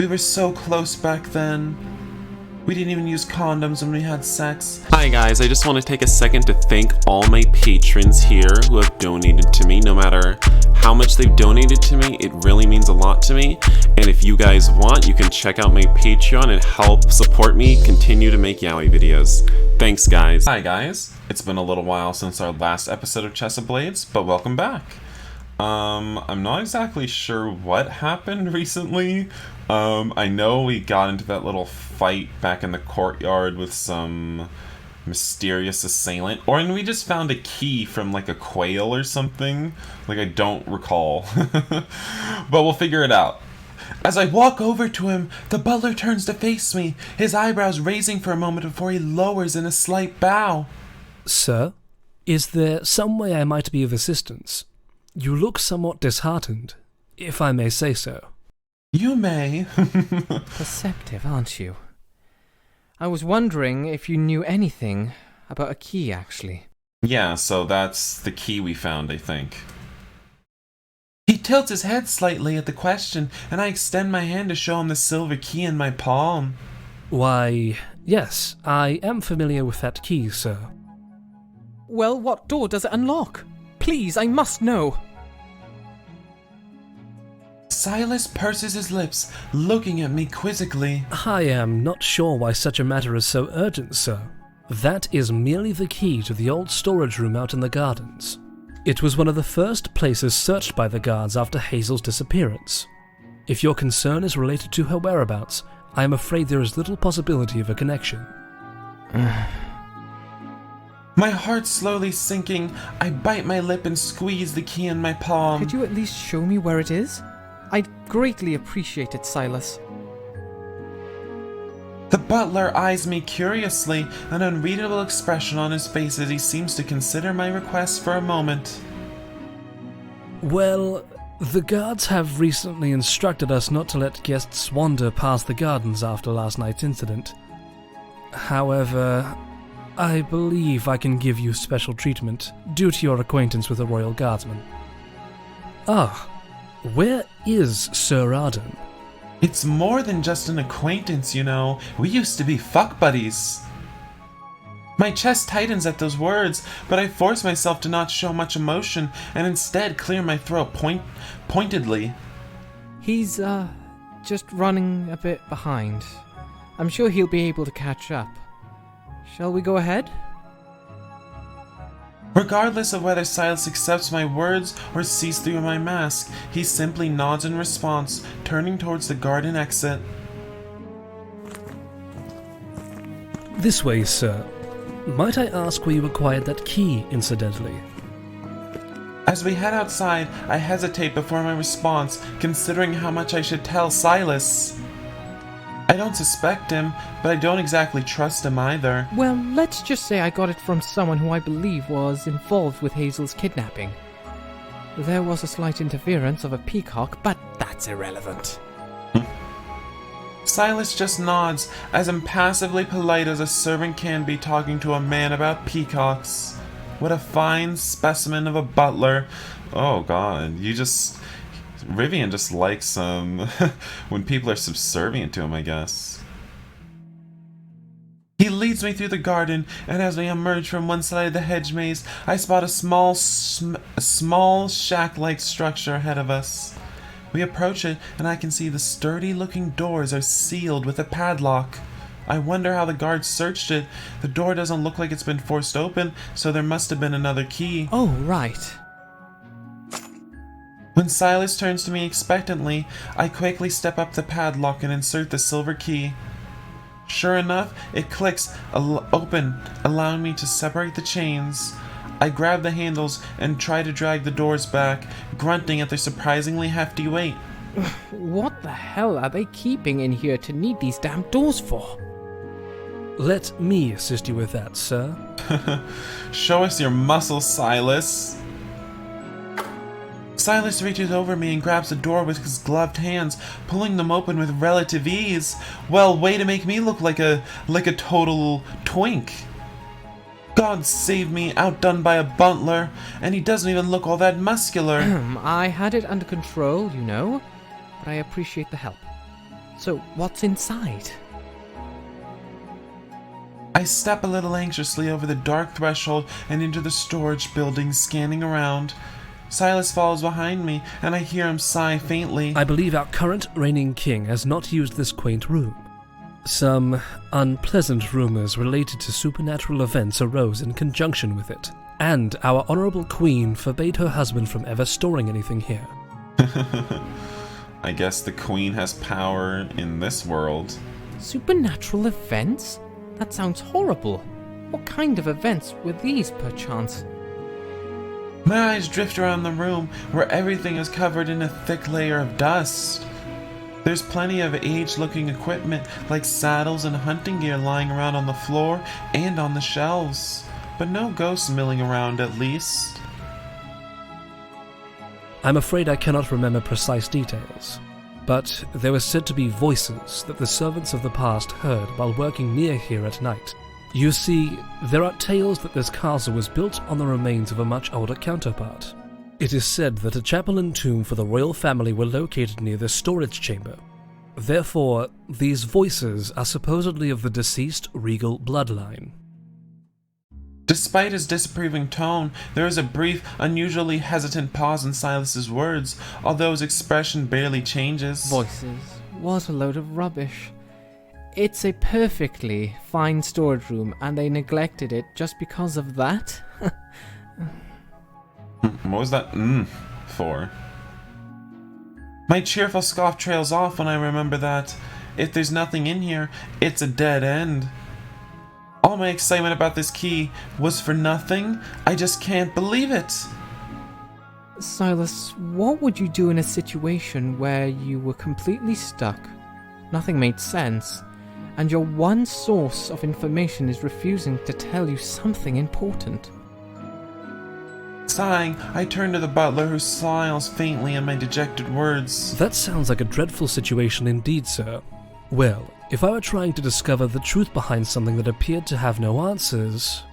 We were so close back then. We didn't even use condoms when we had sex. Hi guys, I just want to take a second to thank all my patrons here who have donated to me. No matter how much they've donated to me, it really means a lot to me. And if you guys want, you can check out my Patreon and help support me continue to make yaoi videos. Thanks guys. Hi guys, it's been a little while since our last episode of Chess of Blades, but welcome back. I'm not exactly sure what happened recently. I know we got into that little fight back in the courtyard with some mysterious assailant, or and we just found a key from like a quail or something. Like, I don't recall. But we'll figure it out. As I walk over to him, the butler turns to face me, his eyebrows raising for a moment before he lowers in a slight bow. Sir, is there some way I might be of assistance? You look somewhat disheartened, if I may say so. You may. Perceptive, aren't you? I was wondering if you knew anything about a key, actually. Yeah, so that's the key we found, I think. He tilts his head slightly at the question, and I extend my hand to show him the silver key in my palm. Why, yes, I am familiar with that key, sir. Well, what door does it unlock? Please, I must know. Silas purses his lips, looking at me quizzically. I am not sure why such a matter is so urgent, sir. That is merely the key to the old storage room out in the gardens. It was one of the first places searched by the guards after Hazel's disappearance. If your concern is related to her whereabouts, I am afraid there is little possibility of a connection. My heart slowly sinking, I bite my lip and squeeze the key in my palm. Could you at least show me where it is? I'd greatly appreciate it, Silas. The butler eyes me curiously, an unreadable expression on his face as he seems to consider my request for a moment. Well, the guards have recently instructed us not to let guests wander past the gardens after last night's incident. However, I believe I can give you special treatment due to your acquaintance with the Royal Guardsman. Ah, where is Sir Arden? It's more than just an acquaintance, you know. We used to be fuck buddies. My chest tightens at those words, but I force myself to not show much emotion and instead clear my throat pointedly. He's, just running a bit behind. I'm sure he'll be able to catch up. Shall we go ahead? Regardless of whether Silas accepts my words or sees through my mask, he simply nods in response, turning towards the garden exit. This way, sir. Might I ask where you acquired that key, incidentally? As we head outside, I hesitate before my response, considering how much I should tell Silas. I don't suspect him, but I don't exactly trust him either. Well, let's just say I got it from someone who I believe was involved with Hazel's kidnapping. There was a slight interference of a peacock, but that's irrelevant. Silas just nods, as impassively polite as a servant can be talking to a man about peacocks. What a fine specimen of a butler. Oh god, Rivian just likes when people are subservient to him, I guess. He leads me through the garden, and as we emerge from one side of the hedge maze, I spot a small shack-like structure ahead of us. We approach it, and I can see the sturdy-looking doors are sealed with a padlock. I wonder how the guards searched it. The door doesn't look like it's been forced open, so there must have been another key. Oh, right. When Silas turns to me expectantly, I quickly step up the padlock and insert the silver key. Sure enough, it clicks open, allowing me to separate the chains. I grab the handles and try to drag the doors back, grunting at their surprisingly hefty weight. What the hell are they keeping in here to need these damn doors for? Let me assist you with that, sir. Show us your muscle, Silas. Silas reaches over me and grabs the door with his gloved hands, pulling them open with relative ease. Well, way to make me look like a total twink. God save me, outdone by a butler, and he doesn't even look all that muscular. I had it under control, you know, but I appreciate the help. So, what's inside? I step a little anxiously over the dark threshold and into the storage building, scanning around. Silas follows behind me, and I hear him sigh faintly. I believe our current reigning king has not used this quaint room. Some unpleasant rumors related to supernatural events arose in conjunction with it, and our honorable queen forbade her husband from ever storing anything here. I guess the queen has power in this world. Supernatural events? That sounds horrible. What kind of events were these, perchance? My eyes drift around the room, where everything is covered in a thick layer of dust. There's plenty of aged-looking equipment, like saddles and hunting gear lying around on the floor and on the shelves, but no ghosts milling around, at least. I'm afraid I cannot remember precise details, but there were said to be voices that the servants of the past heard while working near here at night. You see, there are tales that this castle was built on the remains of a much older counterpart. It is said that a chapel and tomb for the royal family were located near the storage chamber. Therefore, these voices are supposedly of the deceased regal bloodline. Despite his disapproving tone, there is a brief, unusually hesitant pause in Silas's words, although his expression barely changes. Voices was a load of rubbish. It's a perfectly fine storage room, and they neglected it just because of that? What was that for? My cheerful scoff trails off when I remember that. If there's nothing in here, it's a dead end. All my excitement about this key was for nothing. I just can't believe it. Silas, what would you do in a situation where you were completely stuck, nothing made sense, and your one source of information is refusing to tell you something important? Sighing, I turn to the butler, who smiles faintly at my dejected words. That sounds like a dreadful situation indeed, sir. Well, if I were trying to discover the truth behind something that appeared to have no answers,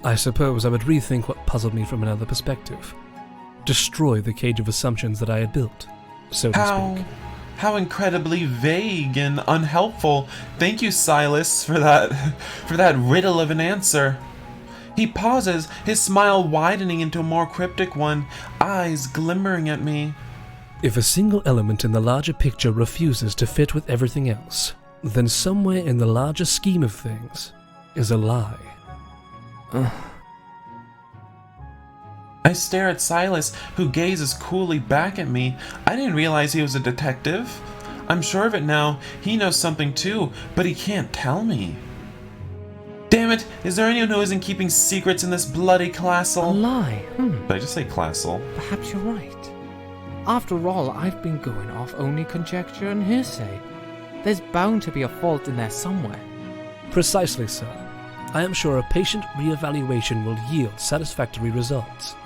I suppose I would rethink what puzzled me from another perspective. Destroy the cage of assumptions that I had built, so to speak. How incredibly vague and unhelpful. Thank you, Silas, for that riddle of an answer. He pauses, his smile widening into a more cryptic one, eyes glimmering at me. If a single element in the larger picture refuses to fit with everything else, then somewhere in the larger scheme of things is a lie. I stare at Silas, who gazes coolly back at me. I didn't realize he was a detective. I'm sure of it now. He knows something too, but he can't tell me. Damn it! Is there anyone who isn't keeping secrets in this bloody A castle? lie? Did I just say castle? Perhaps you're right. After all, I've been going off only conjecture and hearsay. There's bound to be a fault in there somewhere. Precisely, sir. I am sure a patient re-evaluation will yield satisfactory results.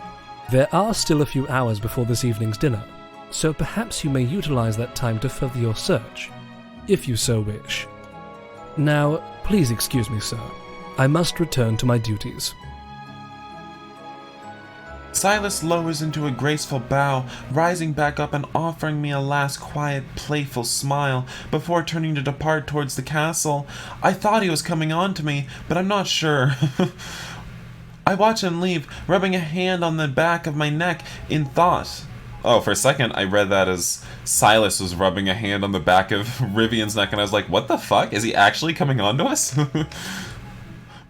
There are still a few hours before this evening's dinner, so perhaps you may utilize that time to further your search, if you so wish. Now, please excuse me, sir. I must return to my duties. Silas lowers into a graceful bow, rising back up and offering me a last quiet, playful smile before turning to depart towards the castle. I thought he was coming on to me, but I'm not sure. I watch him leave, rubbing a hand on the back of my neck in thought. Oh, for a second, I read that as Silas was rubbing a hand on the back of Rivian's neck, and I was like, what the fuck? Is he actually coming on to us?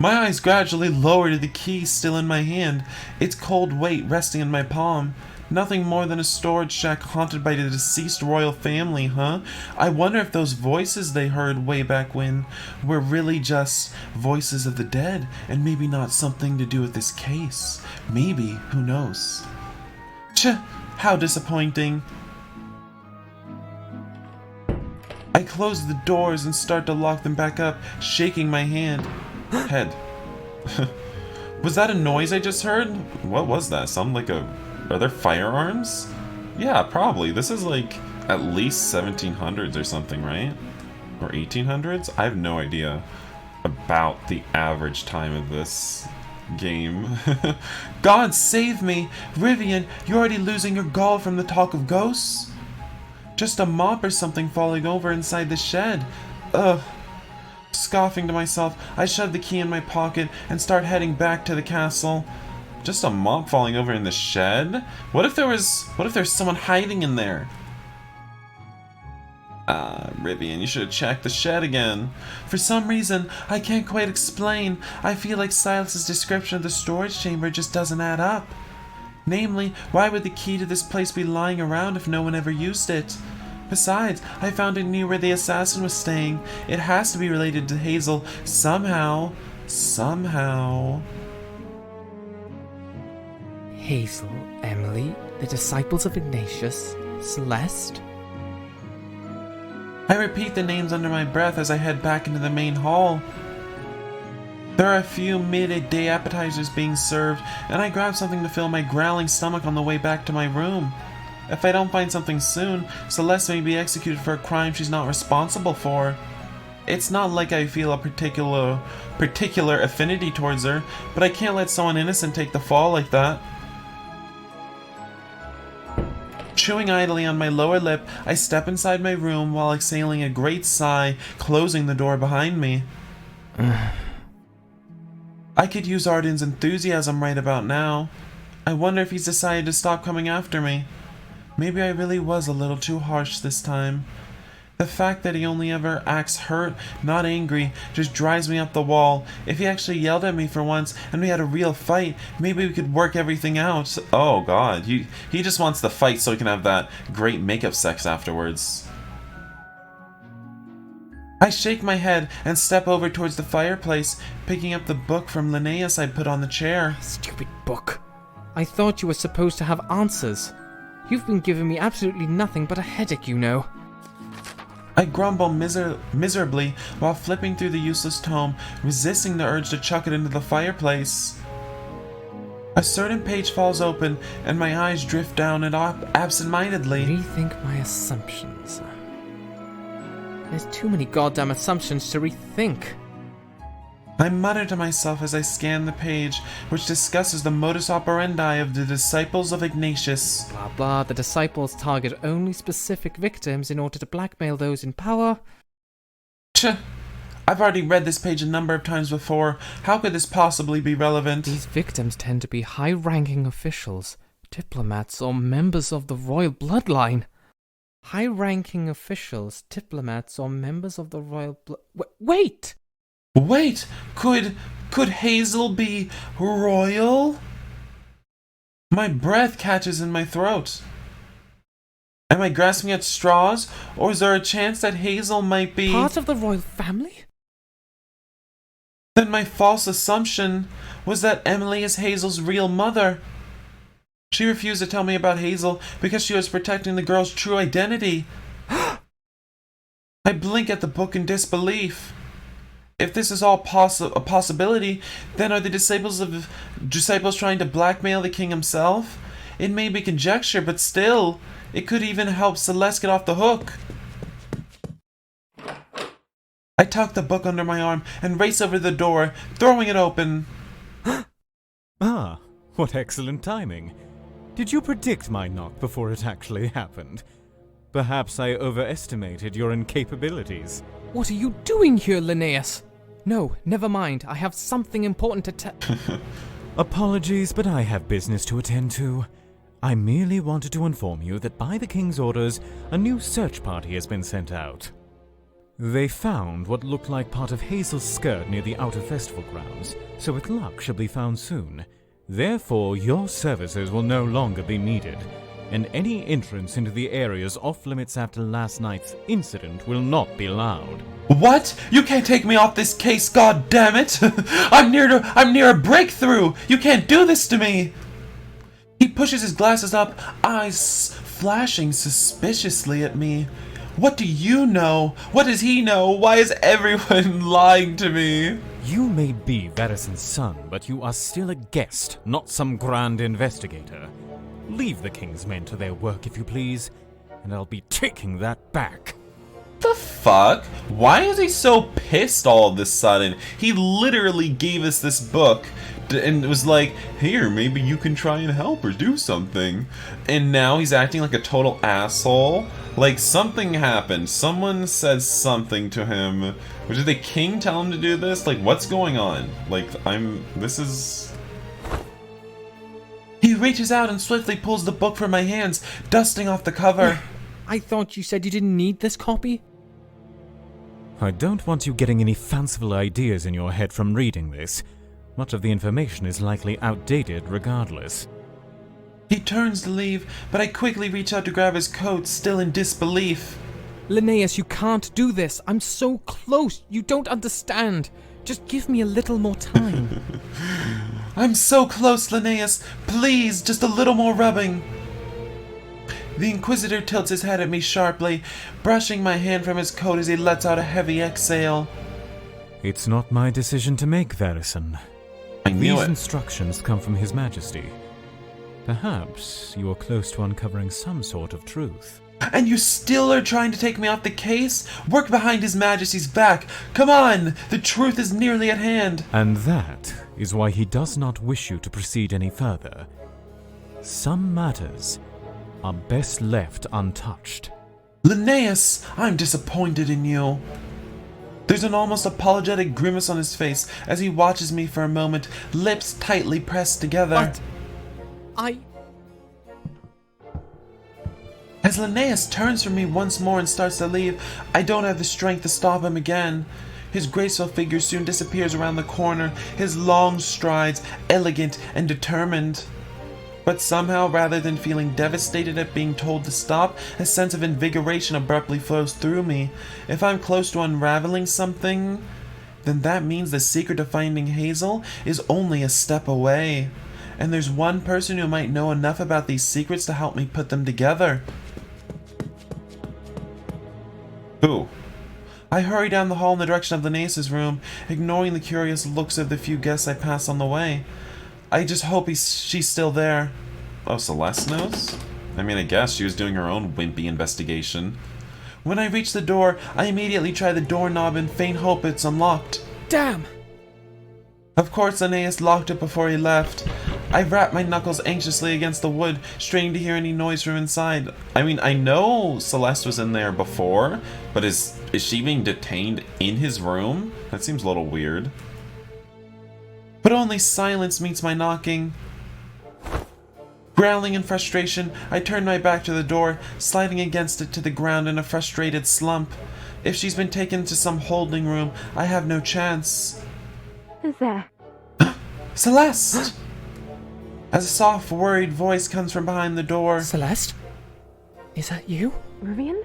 My eyes gradually lower to the key still in my hand, its cold weight resting in my palm. Nothing more than a storage shack haunted by the deceased royal family, huh? I wonder if those voices they heard way back when were really just voices of the dead, and maybe not something to do with this case. Maybe, who knows? How disappointing. I close the doors and start to lock them back up, shaking my head. Was that a noise I just heard? What was that? Are there firearms? Yeah, probably. This is like at least 1700s or something, right? Or 1800s? I have no idea about the average time of this game. God save me! Rivian, you're already losing your gall from the talk of ghosts? Just a mop or something falling over inside the shed. Ugh. Scoffing to myself, I shove the key in my pocket and start heading back to the castle. Just a mop falling over in the shed? What if there's someone hiding in there? Rivian, you should have checked the shed again. For some reason, I can't quite explain. I feel like Silas's description of the storage chamber just doesn't add up. Namely, why would the key to this place be lying around if no one ever used it? Besides, I found it near where the assassin was staying. It has to be related to Hazel somehow. Somehow. Hazel, Emily, the disciples of Ignatius, Celeste. I repeat the names under my breath as I head back into the main hall. There are a few midday appetizers being served, and I grab something to fill my growling stomach on the way back to my room. If I don't find something soon, Celeste may be executed for a crime she's not responsible for. It's not like I feel a particular affinity towards her, but I can't let someone innocent take the fall like that. Chewing idly on my lower lip, I step inside my room while exhaling a great sigh, closing the door behind me. I could use Arden's enthusiasm right about now. I wonder if he's decided to stop coming after me. Maybe I really was a little too harsh this time. The fact that he only ever acts hurt, not angry, just drives me up the wall. If he actually yelled at me for once and we had a real fight, maybe we could work everything out. Oh god, he just wants to fight so he can have that great makeup sex afterwards. I shake my head and step over towards the fireplace, picking up the book from Linnaeus I'd put on the chair. Stupid book. I thought you were supposed to have answers. You've been giving me absolutely nothing but a headache, you know. I grumble miserably while flipping through the useless tome, resisting the urge to chuck it into the fireplace. A certain page falls open, and my eyes drift down it absent-mindedly. Rethink my assumptions. There's too many goddamn assumptions to rethink. I mutter to myself as I scan the page, which discusses the modus operandi of the disciples of Ignatius. Blah blah, the disciples target only specific victims in order to blackmail those in power. I've already read this page a number of times before. How could this possibly be relevant? These victims tend to be high-ranking officials, diplomats, or members of the royal bloodline. High-ranking officials, diplomats, or members of the royal Wait! Wait! Could Hazel be royal? My breath catches in my throat. Am I grasping at straws, or is there a chance that Hazel might be part of the royal family? Then my false assumption was that Emily is Hazel's real mother. She refused to tell me about Hazel because she was protecting the girl's true identity. I blink at the book in disbelief. If this is all a possibility, then are the disciples trying to blackmail the king himself? It may be conjecture, but still, it could even help Celeste get off the hook. I tuck the book under my arm and race over to the door, throwing it open. Ah, what excellent timing. Did you predict my knock before it actually happened? Perhaps I overestimated your incapabilities. What are you doing here, Linnaeus? No, never mind. I have something important to tell. Apologies, but I have business to attend to. I merely wanted to inform you that by the King's orders, a new search party has been sent out. They found what looked like part of Hazel's skirt near the outer festival grounds, so with luck she'll be found soon. Therefore, your services will no longer be needed, and any entrance into the areas off-limits after last night's incident will not be allowed. What? You can't take me off this case, god damn it! I'm near a breakthrough! You can't do this to me! He pushes his glasses up, eyes flashing suspiciously at me. What do you know? What does he know? Why is everyone lying to me? You may be Varyson's son, but you are still a guest, not some grand investigator. Leave the King's men to their work, if you please, and I'll be taking that back. The fuck? Why is he so pissed all of this sudden? He literally gave us this book and was like, here, maybe you can try and help or do something. And now he's acting like a total asshole. Like, something happened. Someone said something to him. Or did the king tell him to do this? Like, what's going on? Like, this is... He reaches out and swiftly pulls the book from my hands, dusting off the cover. I thought you said you didn't need this copy? I don't want you getting any fanciful ideas in your head from reading this. Much of the information is likely outdated regardless. He turns to leave, but I quickly reach out to grab his coat, still in disbelief. Linnaeus, you can't do this. I'm so close. You don't understand. Just give me a little more time. I'm so close, Linnaeus. Please, just a little more rubbing. The Inquisitor tilts his head at me sharply, brushing my hand from his coat as he lets out a heavy exhale. It's not my decision to make, Varison. I knew These it. instructions come from His Majesty. Perhaps you are close to uncovering some sort of truth. And you still are trying to take me off the case? Work behind His Majesty's back. Come on! The truth is nearly at hand. And that is why he does not wish you to proceed any further. Some matters are best left untouched. Linnaeus, I'm disappointed in you. There's an almost apologetic grimace on his face as he watches me for a moment, lips tightly pressed together. But As Linnaeus turns from me once more and starts to leave, I don't have the strength to stop him again. His graceful figure soon disappears around the corner, his long strides elegant and determined. But somehow, rather than feeling devastated at being told to stop, a sense of invigoration abruptly flows through me. If I'm close to unraveling something, then that means the secret to finding Hazel is only a step away. And there's one person who might know enough about these secrets to help me put them together. Who? I hurry down the hall in the direction of Linnaeus' room, ignoring the curious looks of the few guests I pass on the way. I just hope she's still there. Oh, Celeste knows? I mean, I guess she was doing her own wimpy investigation. When I reach the door, I immediately try the doorknob in faint hope it's unlocked. damn! Of course, Linnaeus locked it before he left. I wrap my knuckles anxiously against the wood, straining to hear any noise from inside. I mean, I know Celeste was in there before, but is she being detained in his room? That seems a little weird. But only silence meets my knocking. Growling in frustration, I turn my back to the door, sliding against it to the ground in a frustrated slump. If she's been taken to some holding room, I have no chance. Who's there? Celeste! As a soft, worried voice comes from behind the door. Celeste? Is that you? Rivian?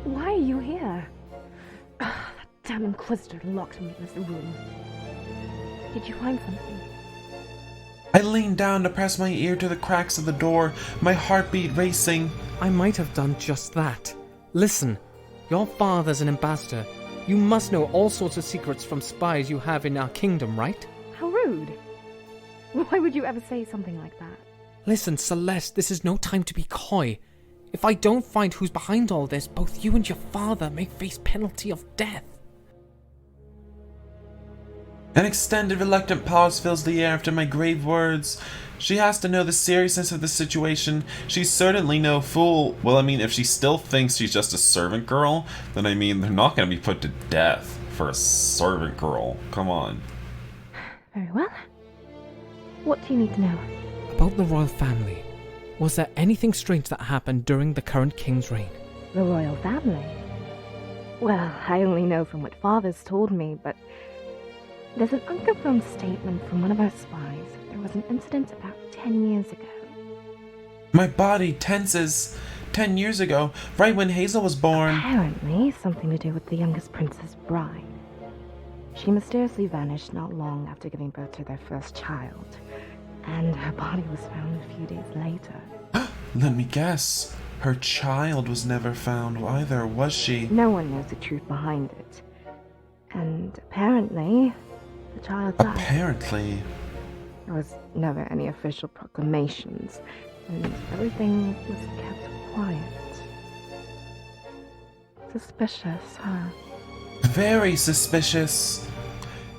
Why are you here? That damn Inquisitor locked me in this room. Did you find something? I lean down to press my ear to the cracks of the door, my heartbeat racing. I might have done just that. Listen, your father's an ambassador. You must know all sorts of secrets from spies you have in our kingdom, right? How rude. Why would you ever say something like that? Listen, Celeste, this is no time to be coy. If I don't find who's behind all this, both you and your father may face penalty of death. An extended, reluctant pause fills the air after my grave words. She has to know the seriousness of the situation. She's certainly no fool. Well, I mean, if she still thinks she's just a servant girl, then I mean, they're not going to be put to death for a servant girl. Come on. Very well. What do you need to know? About the royal family. Was there anything strange that happened during the current king's reign? The royal family? Well, I only know from what Father's told me, but there's an unconfirmed statement from one of our spies that there was an incident about 10 years ago. My body tenses. 10 years ago, right when Hazel was born. Apparently, something to do with the youngest prince's bride. She mysteriously vanished not long after giving birth to their first child, and her body was found a few days later. Let me guess. Her child was never found either, was she? No one knows the truth behind it. And apparently, the child died. Apparently. There was never any official proclamations, and everything was kept quiet. Suspicious, huh? Very suspicious.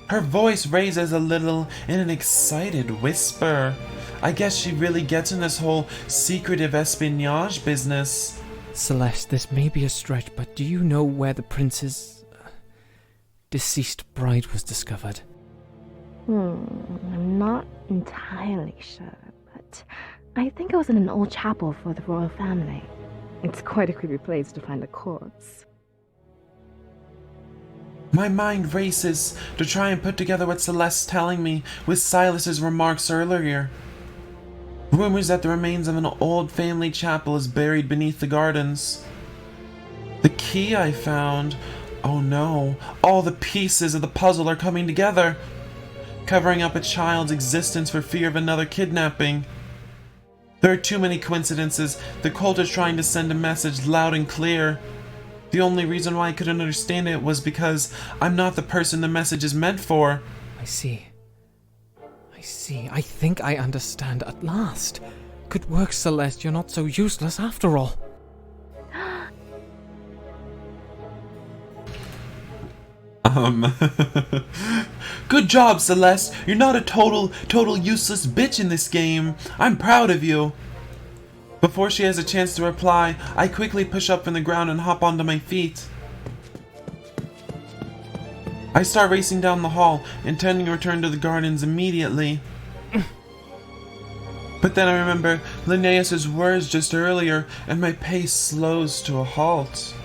Her voice raises a little in an excited whisper. I guess she really gets in this whole secretive espionage business. Celeste, this may be a stretch, but do you know where the prince's deceased bride was discovered? I'm not entirely sure, but I think it was in an old chapel for the royal family. It's quite a creepy place to find a corpse. My mind races to try and put together what Celeste's telling me with Silas's remarks earlier. Rumors that the remains of an old family chapel is buried beneath the gardens. The key I found. Oh no, all the pieces of the puzzle are coming together, covering up a child's existence for fear of another kidnapping. There are too many coincidences. The cult is trying to send a message loud and clear. The only reason why I couldn't understand it was because I'm not the person the message is meant for. I see. I think I understand at last. Good work, Celeste. You're not so useless after all. Good job, Celeste. You're not a total useless bitch in this game. I'm proud of you. Before she has a chance to reply, I quickly push up from the ground and hop onto my feet. I start racing down the hall, intending to return to the gardens immediately. But then I remember Linnaeus's words just earlier, and my pace slows to a halt.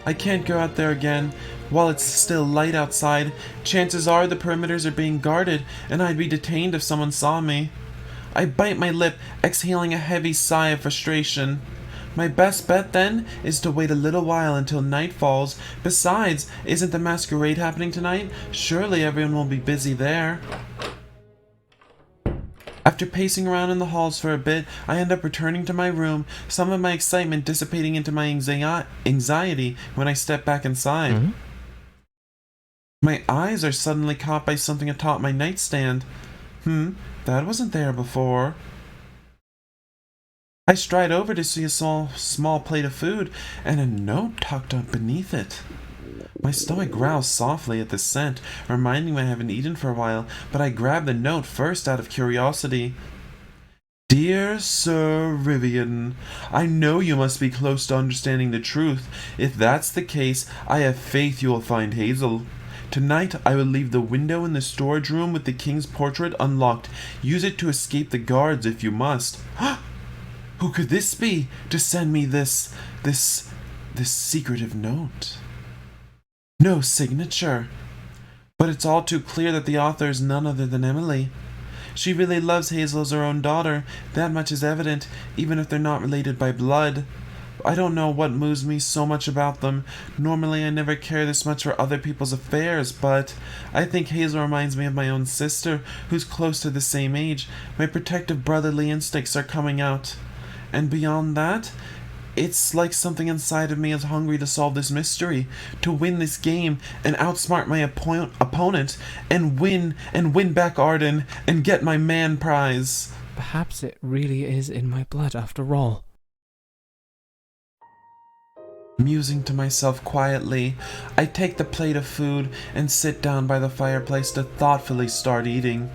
I can't go out there again. While it's still light outside, chances are the perimeters are being guarded, and I'd be detained if someone saw me. I bite my lip, exhaling a heavy sigh of frustration. My best bet, then, is to wait a little while until night falls. Besides, isn't the masquerade happening tonight? Surely everyone will be busy there. After pacing around in the halls for a bit, I end up returning to my room, some of my excitement dissipating into my anxiety when I step back inside. Mm-hmm. My eyes are suddenly caught by something atop my nightstand. That wasn't there before. I stride over to see a small plate of food and a note tucked up beneath it. My stomach growls softly at the scent, reminding me I haven't eaten for a while, but I grab the note first out of curiosity. Dear Sir Rivian, I know you must be close to understanding the truth. If that's the case, I have faith you will find Hazel. Tonight, I will leave the window in the storage room with the king's portrait unlocked. Use it to escape the guards if you must. Who could this be to send me this secretive note? No signature. But it's all too clear that the author is none other than Emily. She really loves Hazel as her own daughter. That much is evident, even if they're not related by blood. I don't know what moves me so much about them. Normally I never care this much for other people's affairs, but I think Hazel reminds me of my own sister, who's close to the same age. My protective brotherly instincts are coming out. And beyond that, it's like something inside of me is hungry to solve this mystery, to win this game and outsmart my opponent and win back Arden and get my man prize. Perhaps it really is in my blood after all. Musing to myself quietly, I take the plate of food and sit down by the fireplace to thoughtfully start eating.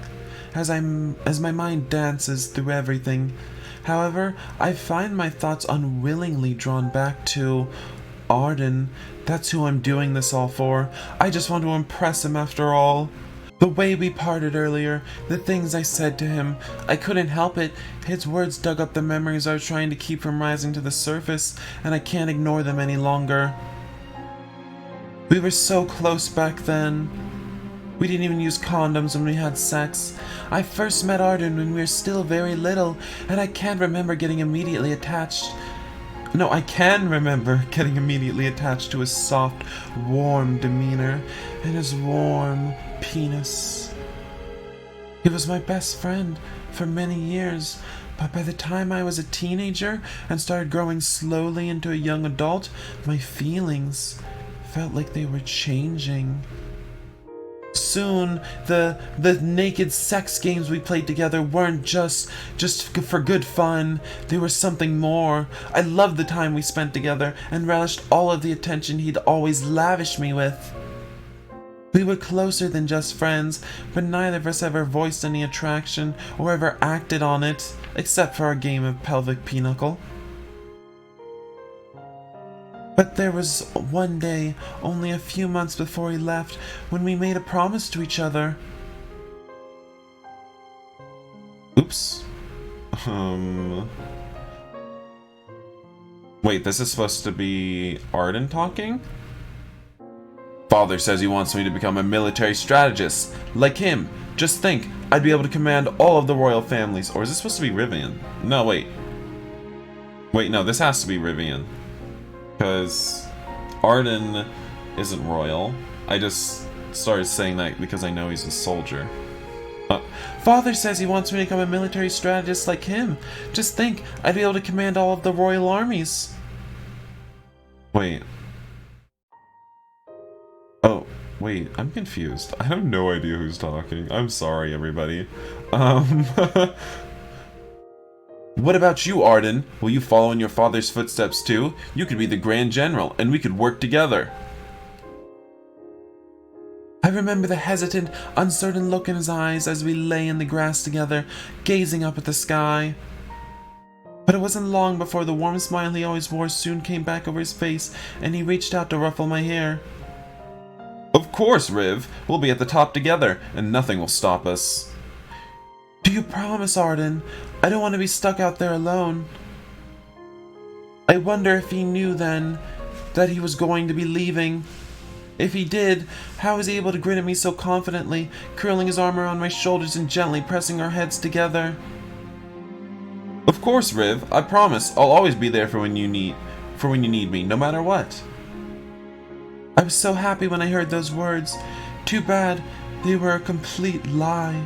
As my mind dances through everything, however, I find my thoughts unwillingly drawn back to Arden. That's who I'm doing this all for. I just want to impress him after all. The way we parted earlier, the things I said to him, I couldn't help it. His words dug up the memories I was trying to keep from rising to the surface, and I can't ignore them any longer. We were so close back then. We didn't even use condoms when we had sex. I first met Arden when we were still very little, and I can't remember getting immediately attached. No, I can remember getting immediately attached to his soft, warm demeanor and his warm penis. He was my best friend for many years, but by the time I was a teenager and started growing slowly into a young adult, my feelings felt like they were changing. Soon, the naked sex games we played together weren't just for good fun. They were something more. I loved the time we spent together and relished all of the attention he'd always lavished me with. We were closer than just friends, but neither of us ever voiced any attraction or ever acted on it, except for our game of pelvic pinochle. But there was one day, only a few months before he left, when we made a promise to each other. Oops. Wait, this is supposed to be Arden talking? Father says he wants me to become a military strategist, like him. Just think, I'd be able to command all of the royal families. Or is this supposed to be Rivian? No, wait. Wait, no, this has to be Rivian. Because Arden isn't royal. I just started saying that because I know he's a soldier. Father says he wants me to become a military strategist like him. Just think, I'd be able to command all of the royal armies. Wait. Oh, wait, I'm confused. I have no idea who's talking. I'm sorry, everybody. What about you, Arden? Will you follow in your father's footsteps too? You could be the Grand General, and we could work together. I remember the hesitant, uncertain look in his eyes as we lay in the grass together, gazing up at the sky. But it wasn't long before the warm smile he always wore soon came back over his face, and he reached out to ruffle my hair. Of course, Riv. We'll be at the top together, and nothing will stop us. Do you promise, Arden? I don't want to be stuck out there alone. I wonder if he knew then that he was going to be leaving. If he did, how was he able to grin at me so confidently, curling his arm around my shoulders and gently pressing our heads together? Of course, Riv. I promise. I'll always be there for when you need me, no matter what. I was so happy when I heard those words. Too bad they were a complete lie.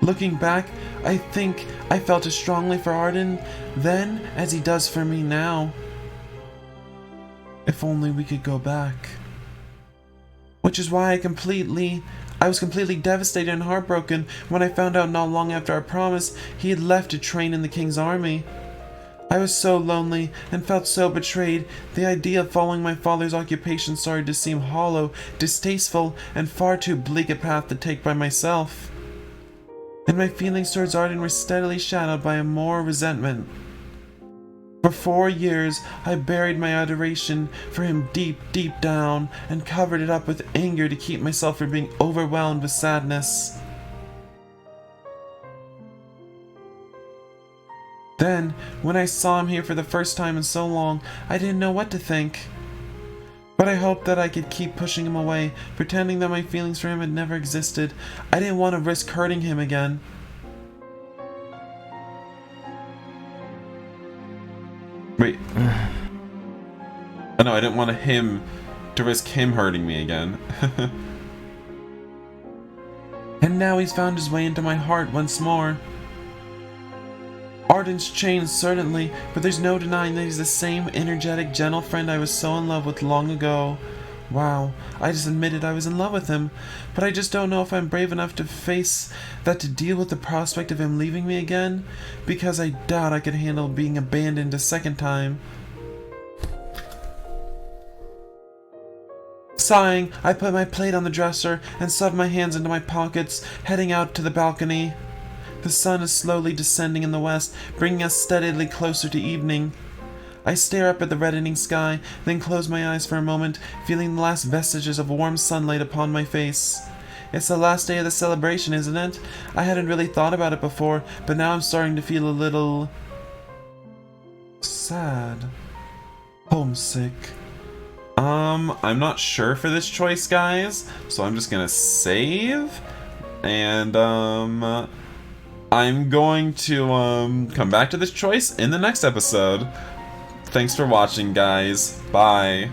Looking back, I think I felt as strongly for Arden then as he does for me now. If only we could go back. Which is why I was completely devastated and heartbroken when I found out not long after our promise he had left to train in the king's army. I was so lonely and felt so betrayed. The idea of following my father's occupation started to seem hollow, distasteful, and far too bleak a path to take by myself. And my feelings towards Arden were steadily shadowed by more resentment. For 4 years, I buried my adoration for him deep, deep down, and covered it up with anger to keep myself from being overwhelmed with sadness. Then, when I saw him here for the first time in so long, I didn't know what to think. But I hoped that I could keep pushing him away, pretending that my feelings for him had never existed. I didn't want to risk hurting him again. Wait. Oh no, I didn't want him to risk him hurting me again. And now he's found his way into my heart once more. Arden's changed, certainly, but there's no denying that he's the same energetic, gentle friend I was so in love with long ago. Wow, I just admitted I was in love with him, but I just don't know if I'm brave enough to face that, to deal with the prospect of him leaving me again, because I doubt I could handle being abandoned a second time. Sighing, I put my plate on the dresser and shoved my hands into my pockets, heading out to the balcony. The sun is slowly descending in the west, bringing us steadily closer to evening. I stare up at the reddening sky, then close my eyes for a moment, feeling the last vestiges of warm sunlight upon my face. It's the last day of the celebration, isn't it? I hadn't really thought about it before, but now I'm starting to feel a little sad. Homesick. I'm not sure for this choice, guys, so I'm just gonna save, and, I'm going to, come back to this choice in the next episode. Thanks for watching, guys. Bye.